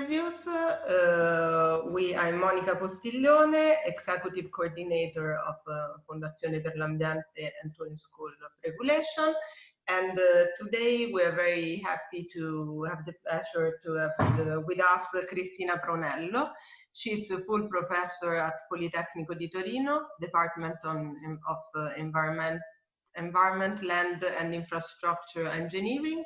interviews. I'm Monica Postiglione, Executive Coordinator of Fondazione per l'Ambiente and Turin School of Regulation. And today we are very happy to have the pleasure to have with us Cristina Pronello. She's a full professor at Polytechnico di Torino, Department of Environment, Land and Infrastructure Engineering.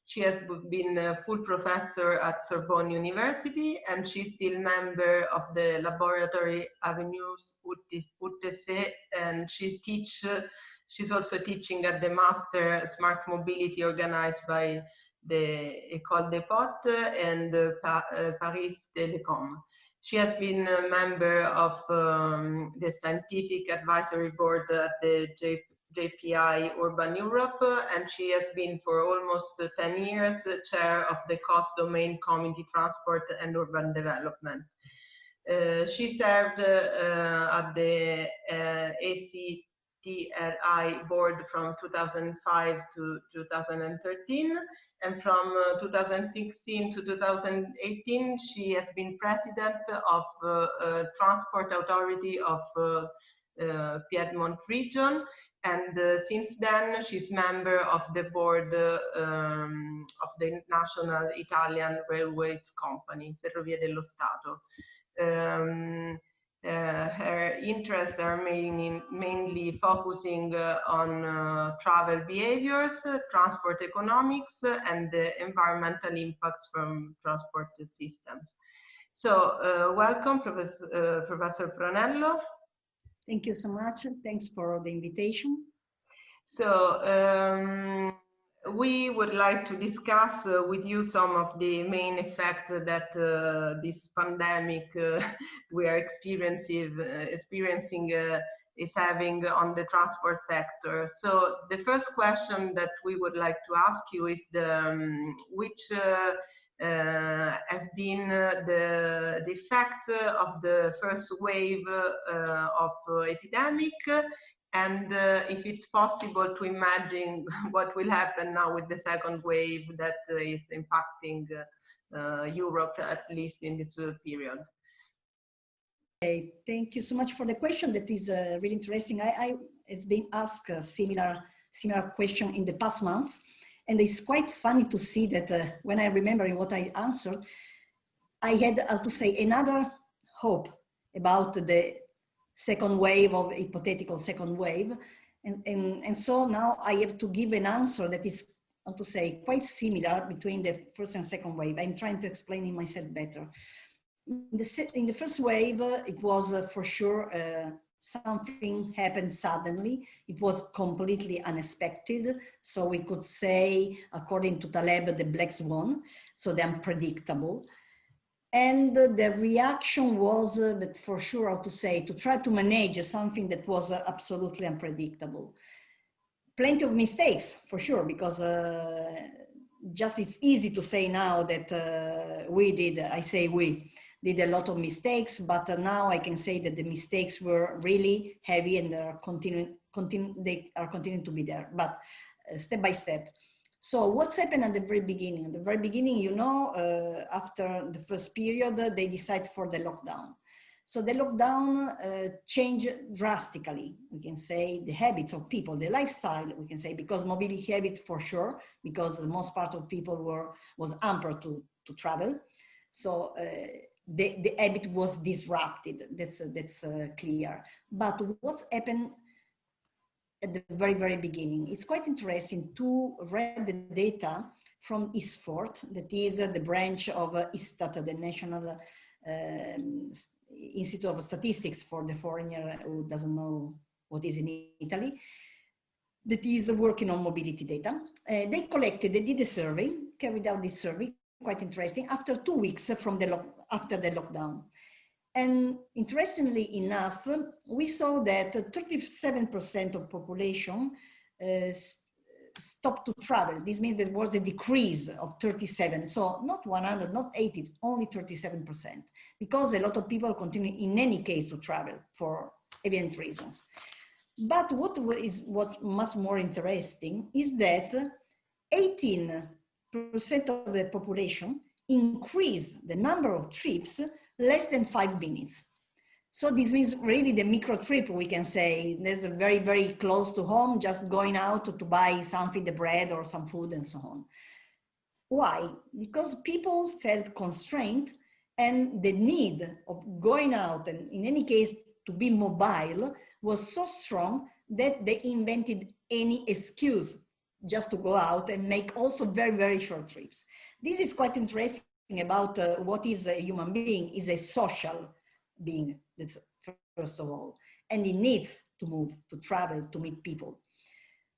She has been a full professor at Sorbonne University, and she's still member of the laboratory Avenues UTC, and she's also teaching at the Master Smart Mobility organized by the École des Potes and Paris Telecom. She has been a member of the Scientific Advisory Board at the JPI Urban Europe, and she has been for almost 10 years the chair of the Cost Domain Committee Transport and Urban Development. She served at the ACTRI board from 2005 to 2013, and from 2016 to 2018 she has been president of Transport Authority of Piedmont region. And since then, she's member of the board of the National Italian Railways Company, Ferrovie dello Stato. Her interests are mainly focusing on travel behaviors, transport economics, and the environmental impacts from transport systems. So welcome, Professor Pronello. Thank you so much. Thanks for the invitation. So we would like to discuss with you some of the main effects that this pandemic we are experiencing is having on the transport sector. So the first question that we would like to ask you is which have been the effect of the first wave of epidemic, and if it's possible to imagine what will happen now with the second wave that is impacting Europe, at least in this period. Okay, thank you so much for the question. That is really interesting. It's been asked a similar question in the past months. And it's quite funny to see that when I remember what I answered, I had to say another hope about the second wave of hypothetical second wave. And so now I have to give an answer that is, how to say, quite similar between the first and second wave. I'm trying to explain it myself better. In the first wave, it was for sure something happened suddenly. It was completely unexpected. So we could say, according to Taleb, the black swan, so the unpredictable. And the reaction was, but for sure, how to say, to try to manage something that was absolutely unpredictable. Plenty of mistakes, for sure, because just it's easy to say now that we did a lot of mistakes, but now I can say that the mistakes were really heavy and they are continuing to be there, but step by step. So what's happened at the very beginning? At the very beginning, you know, after the first period, they decide for the lockdown. So the lockdown changed drastically, we can say, the habits of people, the lifestyle, we can say, because mobility habit for sure, because the most part of people was hampered to travel. So the habit was disrupted, that's clear. But what's happened at the very, very beginning? It's quite interesting to read the data from ISFORT, that is the branch of ISTAT, the National Institute of Statistics for the foreigner who doesn't know what is in Italy, that is working on mobility data. They did a survey, carried out this survey, quite interesting, after 2 weeks from after the lockdown. And interestingly enough, we saw that 37% of population stopped to travel. This means there was a decrease of 37. So not 100, not 80, only 37%, because a lot of people continue in any case to travel for evident reasons. But what much more interesting is that 18% of the population increase the number of trips less than 5 minutes. So this means really the micro trip, we can say, there's a very, very close to home, just going out to buy something, the bread or some food and so on. Why? Because people felt constrained and the need of going out and in any case to be mobile was so strong that they invented any excuse just to go out and make also very, very short trips. This is quite interesting about what is a human being, is a social being, that's first of all, and it needs to move, to travel, to meet people.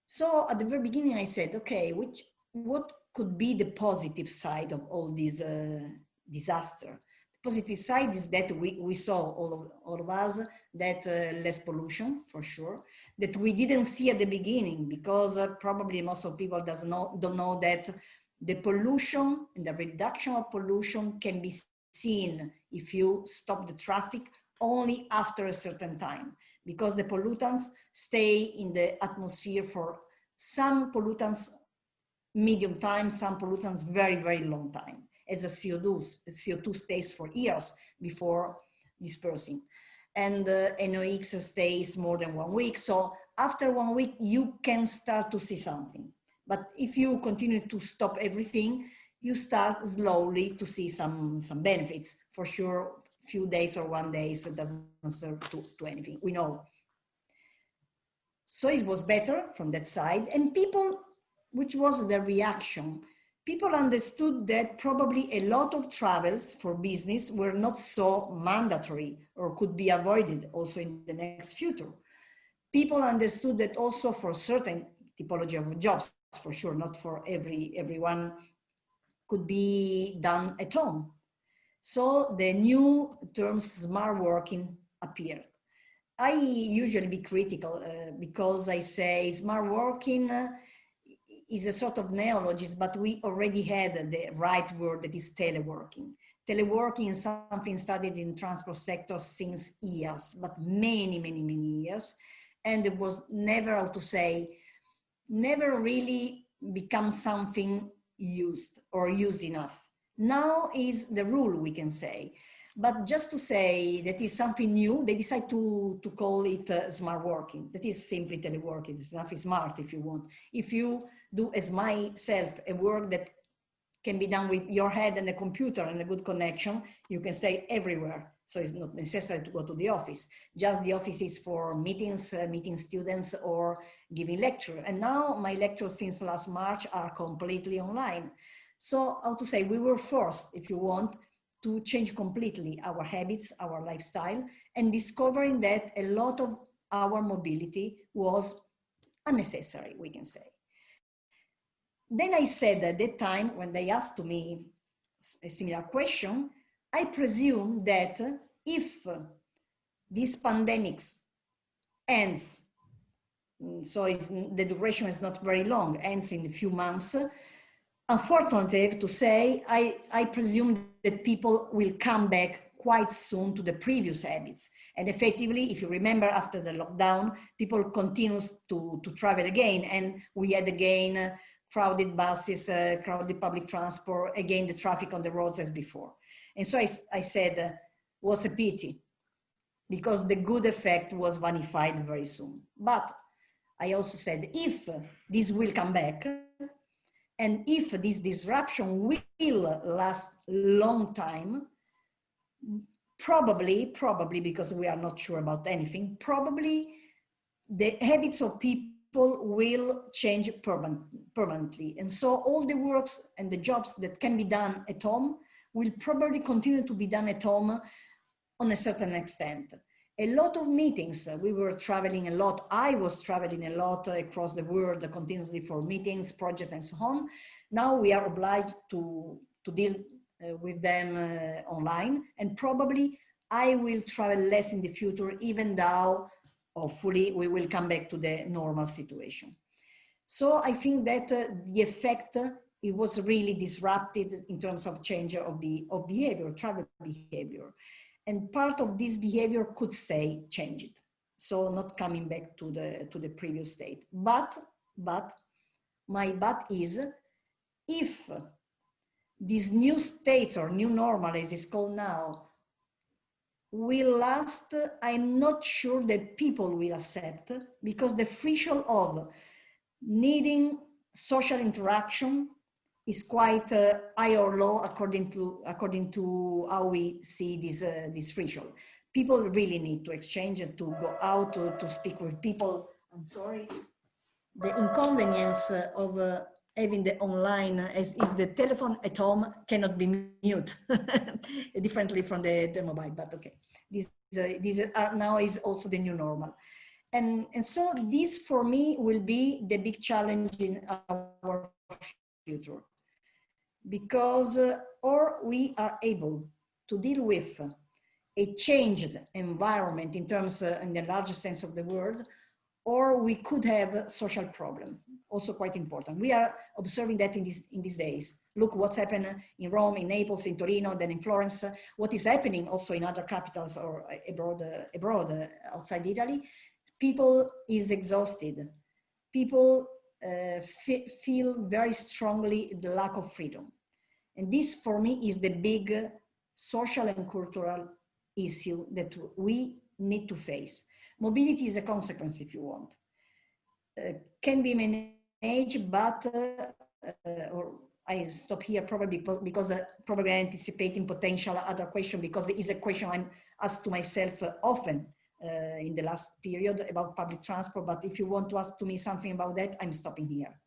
So at the very beginning I said, okay, what could be the positive side of all this disaster? The positive side is that we saw, all of us, that less pollution, for sure, that we didn't see at the beginning, because probably most of people don't know that the pollution and the reduction of pollution can be seen if you stop the traffic only after a certain time, because the pollutants stay in the atmosphere for some pollutants medium time, some pollutants very, very long time, as the CO2 stays for years before dispersing. And NOx stays more than 1 week. So after 1 week, you can start to see something. But if you continue to stop everything, you start slowly to see some benefits. For sure, few days or 1 day doesn't serve to anything, we know. So it was better from that side. And people, which was the reaction, people understood that probably a lot of travels for business were not so mandatory or could be avoided also in the next future. People understood that also for certain typology of jobs, for sure, not for everyone, could be done at home. So the new term smart working appeared. I usually be critical because I say smart working is a sort of neologism, but we already had the right word, that is teleworking. Teleworking is something studied in transport sector since years, but many, many, many years. And it was never, how to say, never really become something used or used enough. Now is the rule, we can say. But just to say that is something new, they decide to call it smart working. That is simply teleworking. It's nothing smart if you want. If you do as myself a work that can be done with your head and a computer and a good connection, you can stay everywhere. So it's not necessary to go to the office. Just the office is for meetings, meeting students or giving lecture. And now my lectures since last March are completely online. So how to say, we were forced, if you want, to change completely our habits, our lifestyle, and discovering that a lot of our mobility was unnecessary, we can say. Then I said at that time, when they asked me a similar question, I presume that if this pandemic ends, so the duration is not very long, ends in a few months, unfortunately, I have to say, I presume that people will come back quite soon to the previous habits. And effectively, if you remember, after the lockdown, people continue to travel again. And we had again crowded buses, crowded public transport, again, the traffic on the roads as before. And so I said, what's a pity, because the good effect was vanified very soon. But I also said, if this will come back, and if this disruption will last long time, probably, because we are not sure about anything, probably the habits of people will change permanently. And so all the works and the jobs that can be done at home will probably continue to be done at home on a certain extent. A lot of meetings, we were traveling a lot. I was traveling a lot across the world continuously for meetings, projects, and so on. Now we are obliged to deal with them online, and probably I will travel less in the future, even though hopefully we will come back to the normal situation. So I think that the effect, it was really disruptive in terms of change of behavior, travel behavior. And part of this behavior could say change it. So not coming back to the previous state. But my but is, if these new states or new normal, as it's called now, will last. I'm not sure that people will accept, because the threshold of needing social interaction is quite high or low according to how we see this threshold. People really need to exchange and to go out to speak with people. I'm sorry. The inconvenience of having the online is the telephone at home cannot be mute differently from the mobile, but okay. These are now is also the new normal. And so this for me will be the big challenge in our future, because or we are able to deal with a changed environment in terms in the larger sense of the word, or we could have social problems, also quite important. We are observing that in these days. Look what's happened in Rome, in Naples, in Torino, then in Florence, what is happening also in other capitals or abroad outside Italy. People is exhausted. People feel very strongly the lack of freedom. And this for me is the big social and cultural issue that we need to face. Mobility is a consequence, if you want. Can be managed, but, or I stop here probably because probably I'm anticipating potential other question, because it is a question I'm asked to myself often in the last period about public transport. But if you want to ask to me something about that, I'm stopping here.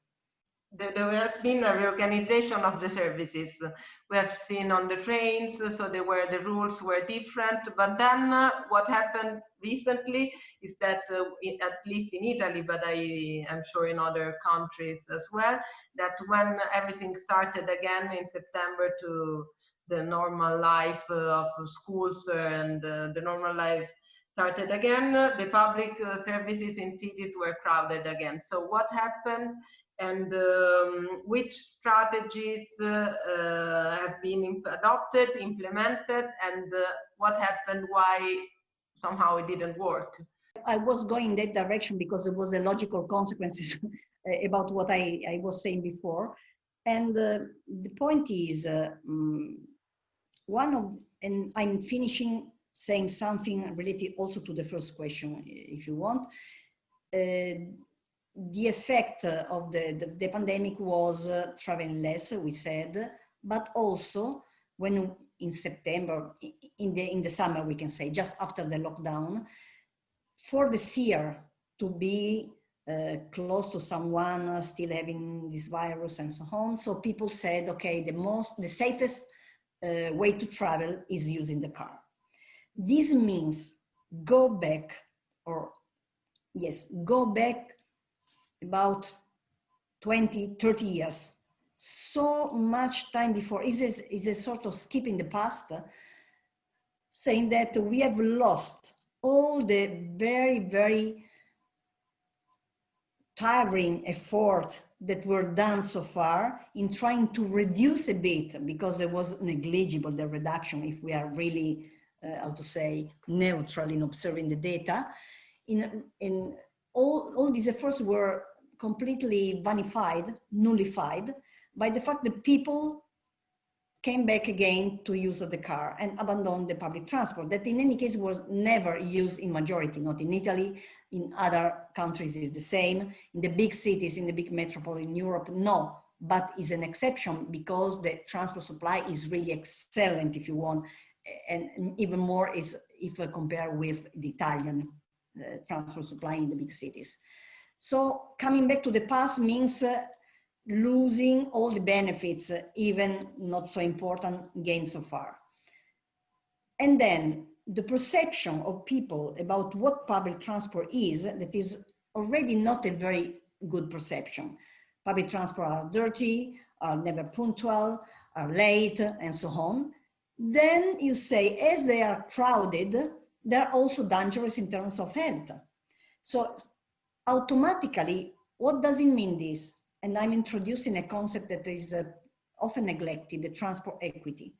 There has been a reorganization of the services. We have seen on the trains, so the rules were different. But then what happened recently is that, at least in Italy, but I am sure in other countries as well, that when everything started again in September to the normal life of schools and the normal life started again, the public services in cities were crowded again. So what happened? And which strategies have been adopted, implemented, and what happened, why somehow it didn't work? I was going in that direction because it was a logical consequences about what I was saying before. And the point is, and I'm finishing saying something related also to the first question, if you want. The effect of the pandemic was traveling less, we said, but also when in September, in the summer, we can say, just after the lockdown, for the fear to be close to someone still having this virus and so on. So people said, okay, the safest way to travel is using the car. This means go back about 20, 30 years. So much time before is a sort of skip in the past, saying that we have lost all the very, very tiring effort that were done so far in trying to reduce a bit, because it was negligible, the reduction, if we are really, how to say, neutral in observing the data. In all these efforts were completely nullified by the fact that people came back again to use of the car and abandoned the public transport, that in any case was never used in majority, not in Italy, in other countries is the same, in the big cities, in the big metropole in Europe, no, but is an exception because the transport supply is really excellent, if you want, and even more is if I compare with the Italian transport supply in the big cities. So coming back to the past means losing all the benefits, even not so important gains so far. And then the perception of people about what public transport is, that is already not a very good perception. Public transport are dirty, are never punctual, are late, and so on. Then you say, as they are crowded, they're also dangerous in terms of health. So automatically, what does it mean this? And I'm introducing a concept that is often neglected, the transport equity.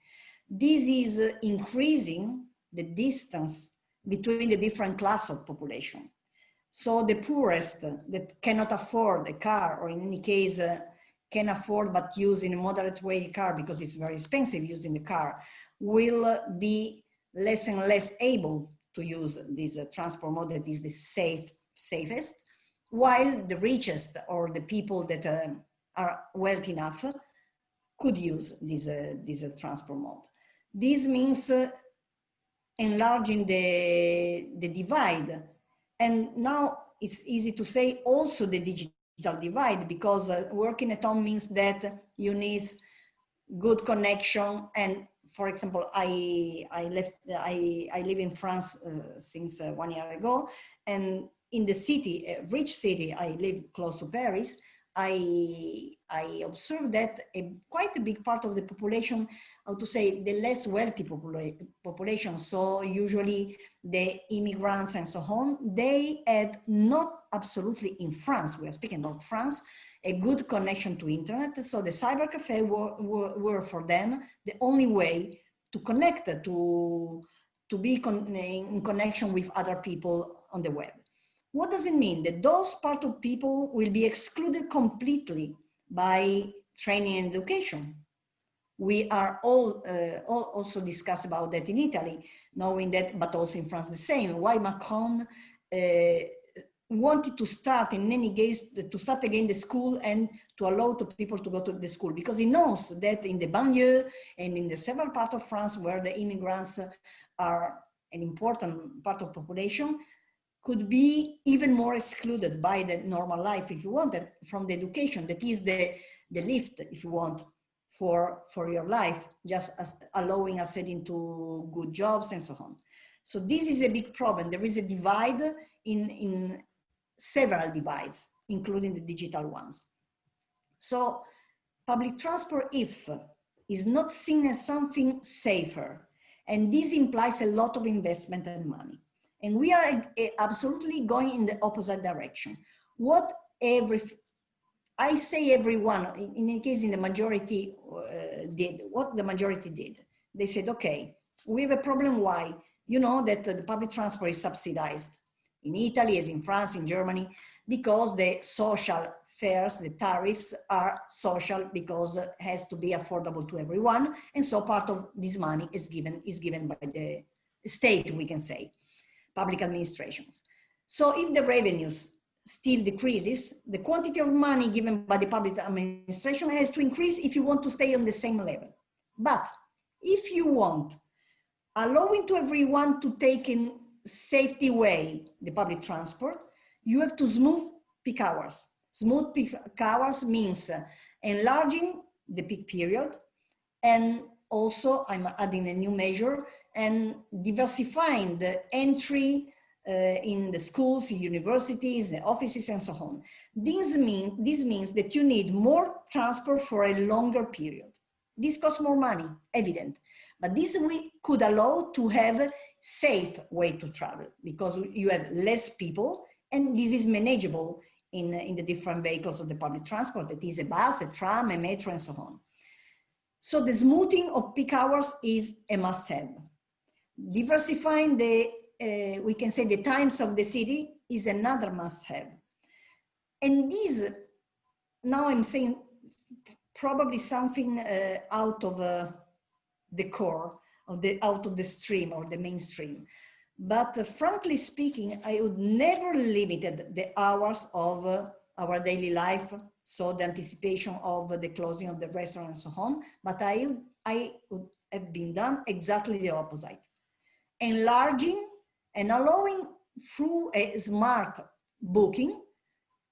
This is increasing the distance between the different class of population. So the poorest that cannot afford a car, or in any case can afford but use in a moderate way a car because it's very expensive using the car, will be less and less able to use this transport mode that is the safest, while the richest or the people that are wealthy enough could use this transport mode. This means enlarging the divide. And now it's easy to say also the digital divide, because working at home means that you need good connection. And for example, I live in France since 1 year ago, and in the city, a rich city, I live close to Paris, I observed that quite a big part of the population, how to say, the less wealthy population, so usually the immigrants and so on, they had not absolutely in France, we are speaking about France, a good connection to internet. So the cyber cafe were for them the only way to connect, to be in connection with other people on the web. What does it mean? That those part of people will be excluded completely by training and education. We are all also discussed about that in Italy, knowing that, but also in France the same, why Macron wanted to start in any case, to start again the school and to allow to people to go to the school, because he knows that in the banlieue and in the several parts of France where the immigrants are an important part of population, could be even more excluded by the normal life, if you want, from the education. That is the lift, if you want, for your life, just as allowing us into good jobs and so on. So this is a big problem. There is a divide in several divides, including the digital ones. So public transport, if is not seen as something safer, and this implies a lot of investment and money. And we are absolutely going in the opposite direction. I say everyone, in any case in the majority did, what the majority did. They said, okay, we have a problem. Why? You know that the public transport is subsidized in Italy, as in France, in Germany, because the social fares, the tariffs are social because it has to be affordable to everyone. And so part of this money is given by the state, we can say, public administrations. So if the revenues still decreases, the quantity of money given by the public administration has to increase if you want to stay on the same level. But if you want allowing to everyone to take in safety way the public transport, you have to smooth peak hours. Smooth peak hours means enlarging the peak period, and also I'm adding a new measure and diversifying the entry in the schools, universities, the offices, and so on. This means that you need more transport for a longer period. This costs more money, evident, but this we could allow to have a safe way to travel because you have less people, and this is manageable in the different vehicles of the public transport. That is a bus, a tram, a metro, and so on. So the smoothing of peak hours is a must-have. Diversifying the, we can say, the times of the city is another must-have. And this, now I'm saying probably something out of the core, out of the stream or the mainstream. But frankly speaking, I would never limit the hours of our daily life, so the anticipation of the closing of the restaurant and so on, but I would have been done exactly the opposite. Enlarging and allowing through a smart booking,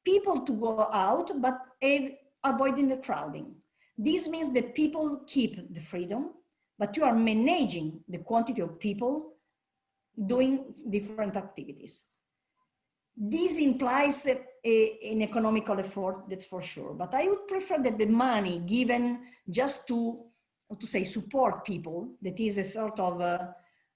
people to go out, but avoiding the crowding. This means that people keep the freedom, but you are managing the quantity of people doing different activities. This implies an economical effort, that's for sure, but I would prefer that the money given just to say, support people, that is a sort of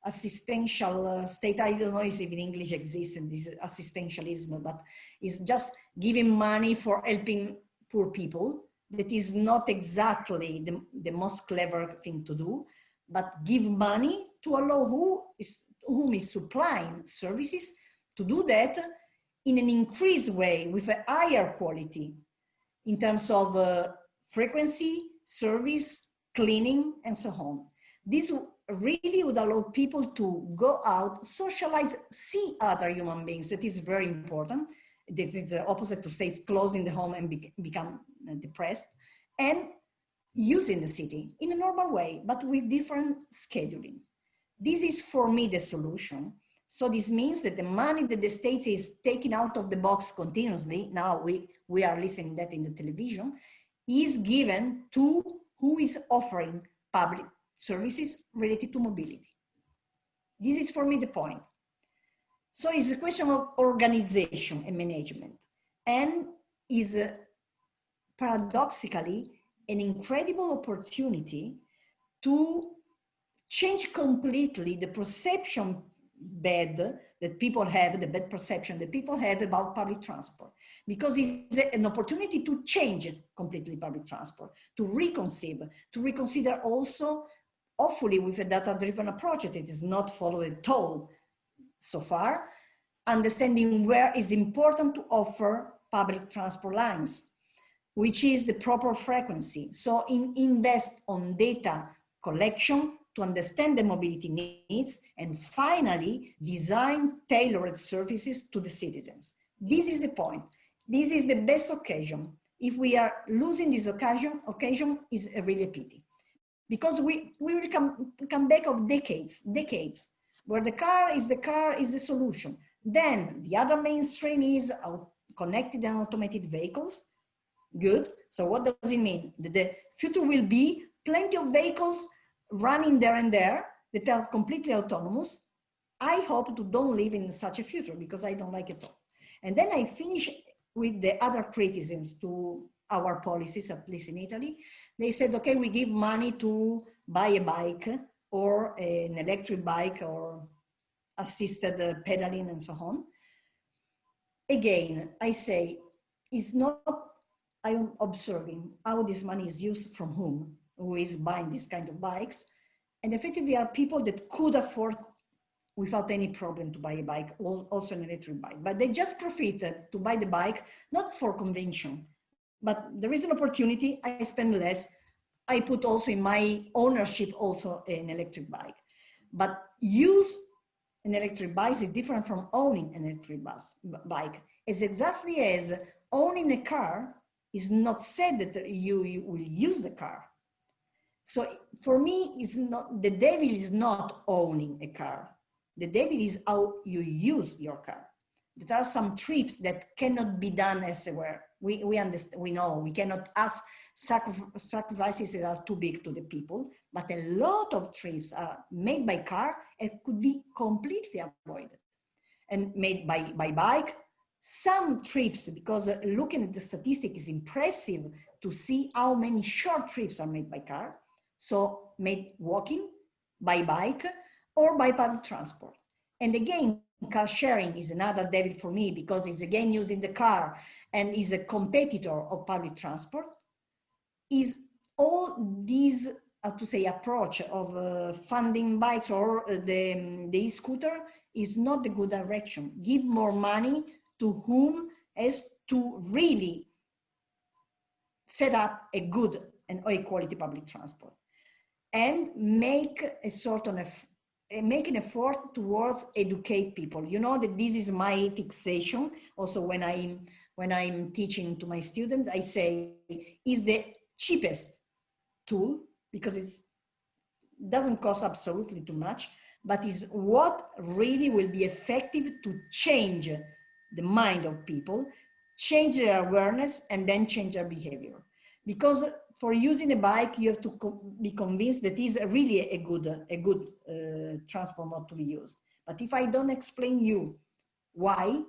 assistential state. I don't know if in English exists in this assistentialism, but it's just giving money for helping poor people. That is not exactly the most clever thing to do, but give money to allow whom is supplying services to do that in an increased way with a higher quality in terms of frequency, service, cleaning, and so on. This really would allow people to go out, socialize, see other human beings. That is very important. This is the opposite to stay closed in the home and become depressed, and using the city in a normal way, but with different scheduling. This is for me the solution. So this means that the money that the state is taking out of the box continuously, now we are listening that in the television, is given to who is offering public services related to mobility. This is for me the point. So it's a question of organization and management, and is paradoxically an incredible opportunity to change completely the perception that people have, the bad perception that people have about public transport, because it's an opportunity to change completely public transport, to reconsider also, hopefully with a data-driven approach that is not followed at all so far, understanding where is important to offer public transport lines, which is the proper frequency. So invest on data collection to understand the mobility needs, and finally, design tailored services to the citizens. This is the point. This is the best occasion. If we are losing this occasion is a really pity. Because we will come back of decades, where the car is the solution. Then the other mainstream is connected and automated vehicles. Good. So what does it mean? The future will be plenty of vehicles running there and there that are completely autonomous. I hope to don't live in such a future because I don't like it all. And then I finish with the other criticisms to our policies, at least in Italy. They said, okay, we give money to buy a bike or an electric bike or assisted pedaling and so on. Again, I say, it's not, I'm observing how this money is used from who is buying this kind of bikes. And effectively are people that could afford without any problem to buy a bike, also an electric bike, but they just profited to buy the bike, not for convention, but there is an opportunity, I spend less, I put also in my ownership also an electric bike. But use an electric bike is different from owning an electric bike. It's exactly as owning a car is not said that you will use the car. So for me, it's not, the devil is not owning a car. The devil is how you use your car. There are some trips that cannot be done elsewhere. We understand, we know, we cannot ask sacrifices that are too big to the people, but a lot of trips are made by car and could be completely avoided. And made by bike, some trips, because looking at the statistic is impressive to see how many short trips are made by car. So made walking, by bike, or by public transport. And again, car sharing is another devil for me because it's again using the car and is a competitor of public transport. Is all these, to say, approach of funding bikes or the e-scooter is not the good direction. Give more money to whom has to really set up a good and high quality public transport, and make a sort of make an effort towards educate people. You know that this is my fixation. Also, when I'm teaching to my students, I say is the cheapest tool because it doesn't cost absolutely too much, but is what really will be effective to change the mind of people, change their awareness, and then change their behavior. Because for using a bike, you have to be convinced that is really a good transport mode to be used. But if I don't explain you why,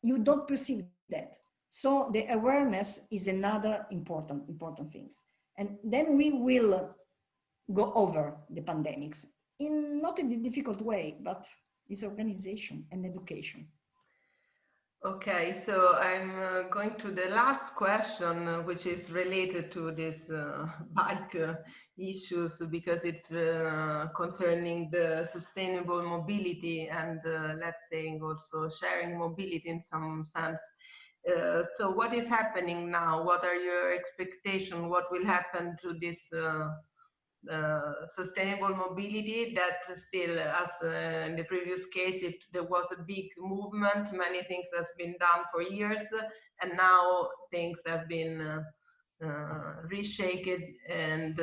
you don't perceive that. So the awareness is another important things. And then we will go over the pandemics in not in a difficult way, but it's organization and education. Okay, so I'm going to the last question, which is related to this bike issues, because it's concerning the sustainable mobility and let's say also sharing mobility in some sense. So what is happening now? What are your expectations? What will happen to this sustainable mobility that still, as in the previous case, there was a big movement, many things has been done for years, and now things have been reshaped and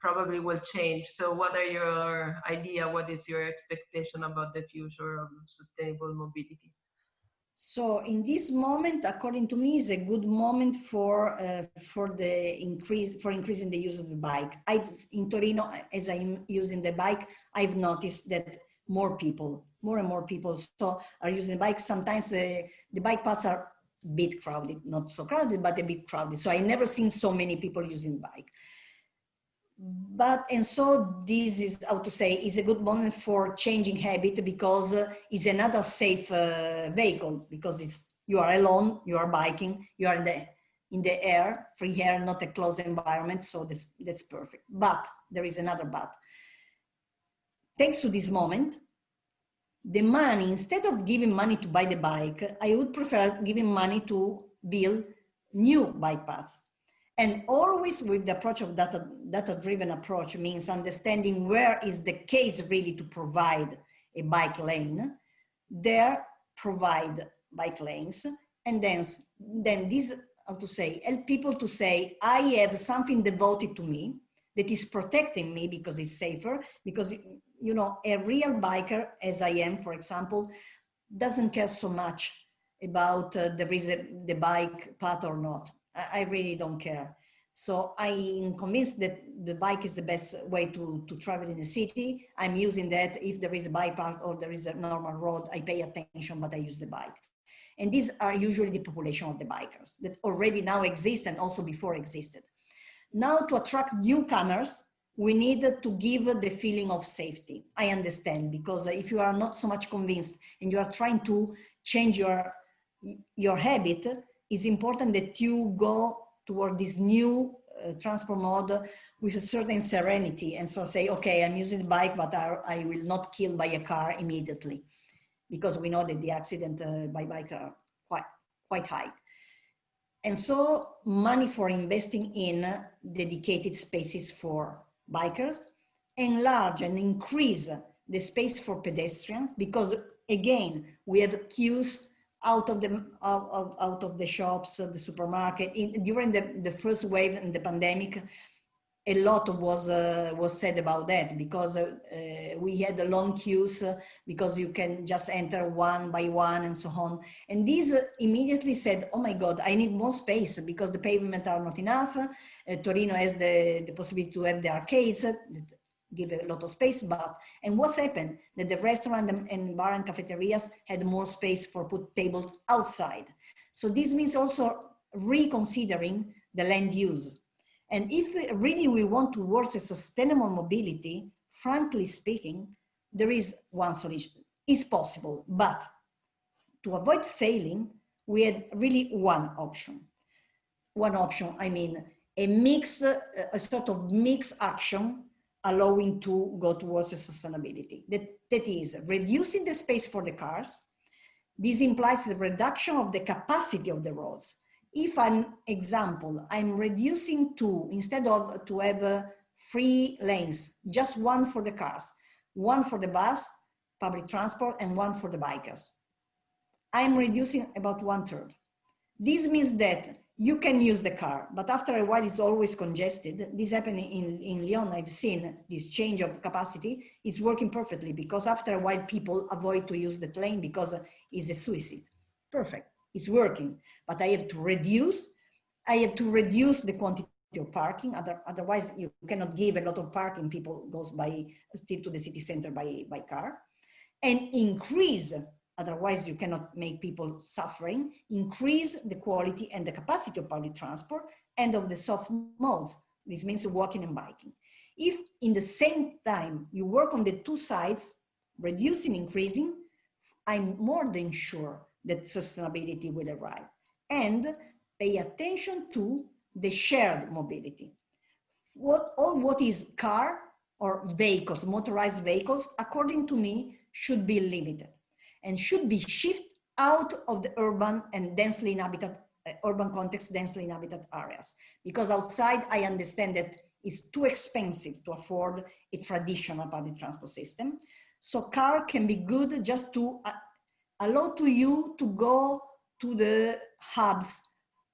probably will change. So what are your idea? What is your expectation about the future of sustainable mobility? So in this moment, according to me, is a good moment for increasing the use of the bike. In Torino, as I'm using the bike, I've noticed that more and more people are using the bike. Sometimes the bike paths are a bit crowded, not so crowded, but a bit crowded. So I never seen so many people using the bike. And so this is, how to say, is a good moment for changing habit, because it's another safe vehicle, because you are alone, you are biking, you are in the air, free air, not a closed environment. So that's perfect. But there is another but. Thanks to this moment, the money, instead of giving money to buy the bike, I would prefer giving money to build new bike paths. And always with the approach of data-driven approach, means understanding where is the case really to provide a bike lane, there provide bike lanes, and then this, how to say, help people to say, I have something devoted to me that is protecting me because it's safer, because, you know, a real biker, as I am, for example, doesn't care so much about the bike path or not. I really don't care. So I'm convinced that the bike is the best way to travel in the city. I'm using that. If there is a bike path or there is a normal road, I pay attention, but I use the bike. And these are usually the population of the bikers that already now exist and also before existed. Now, to attract newcomers, we need to give the feeling of safety. I understand, because if you are not so much convinced and you are trying to change your habit, it's important that you go toward this new transport mode with a certain serenity, and so say, okay, I'm using the bike, but I will not kill by a car immediately, because we know that the accident by bike are quite high. And so money for investing in dedicated spaces for bikers, enlarge and increase the space for pedestrians, because again, we have queues out of the shops, the supermarket. During the first wave in the pandemic, a lot was said about that, because we had the long queues, because you can just enter one by one and so on. And these immediately said, oh my God, I need more space because the pavements are not enough. Torino has the possibility to have the arcades that give a lot of space, and what's happened? That the restaurant and bar and cafeterias had more space for put tables outside. So this means also reconsidering the land use. And if really we want towards a sustainable mobility, frankly speaking, there is one solution. It's possible, but to avoid failing, we had really one option. One option, I mean, a sort of mixed action allowing to go towards a sustainability. That is reducing the space for the cars. This implies the reduction of the capacity of the roads. If I'm reducing instead of to have 3 lanes, just one for the cars, one for the bus, public transport, and one for the bikers. I'm reducing about 1/3. This means that you can use the car, but after a while it's always congested. This happened in Lyon. I've seen this change of capacity. It's working perfectly, because after a while people avoid to use that lane because it's a suicide. Perfect, it's working, but I have to reduce the quantity of parking. Otherwise you cannot give a lot of parking. People goes to the city center by car, and increase. Otherwise, you cannot make people suffering. Increase the quality and the capacity of public transport and of the soft modes. This means walking and biking. If in the same time you work on the 2 sides, reducing, increasing, I'm more than sure that sustainability will arrive. And pay attention to the shared mobility. What is car or vehicles, motorized vehicles, according to me, should be limited and should be shifted out of the urban and densely inhabited, urban context, densely inhabited areas. Because outside, I understand that it's too expensive to afford a traditional public transport system. So car can be good just to allow to you to go to the hubs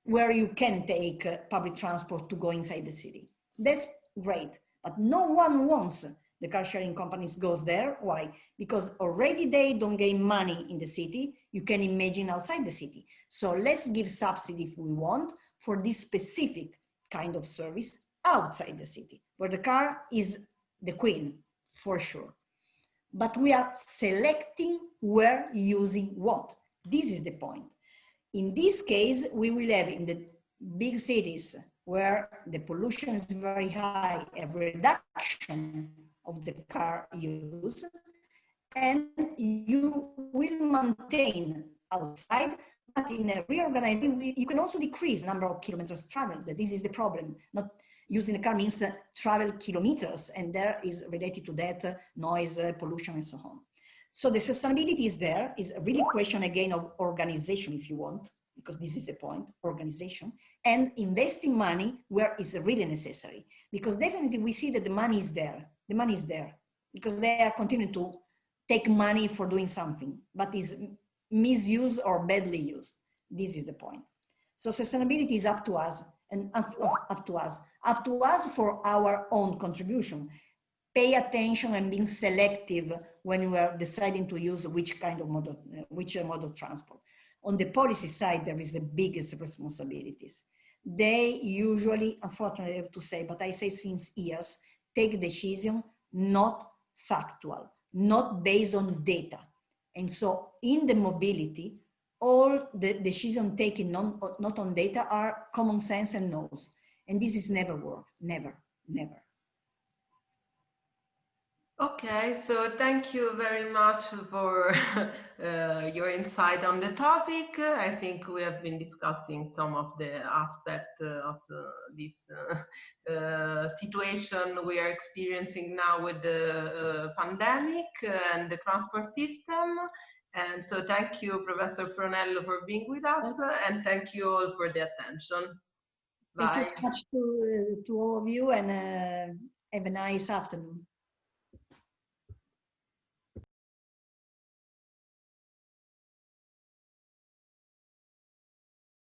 where you can take public transport to go inside the city. That's great, but no one wants the car sharing companies goes there. Why? Because already they don't gain money in the city. You can imagine outside the city. So let's give subsidy if we want for this specific kind of service outside the city, where the car is the queen, for sure. But we are selecting where using what. This is the point. In this case, we will have in the big cities where the pollution is very high, a reduction of the car use, and you will maintain outside, but in a reorganizing, you can also decrease the number of kilometers traveled. This is the problem. Not using a car means travel kilometers, and there is related to that noise, pollution, and so on. So the sustainability is there, is a really question again of organization, if you want, because this is the point, organization, and investing money where it's really necessary. Because definitely we see that the money is there. The money is there because they are continuing to take money for doing something, but is misused or badly used. This is the point. So sustainability is up to us and up to us for our own contribution. Pay attention and being selective when we are deciding to use which kind of mode of transport. On the policy side, there is the biggest responsibilities. They usually, unfortunately, I have to say, but I say since years, take decision not factual, not based on data. And so in the mobility, all the decisions taken not on data are common sense and knows. And this is never work, never, never. Okay, so thank you very much for your insight on the topic. I think we have been discussing some of the aspects of this situation we are experiencing now with the pandemic and the transport system. And so thank you, Professor Pronello, for being with us, and thank you all for the attention. Bye. Thank you much to all of you, and have a nice afternoon.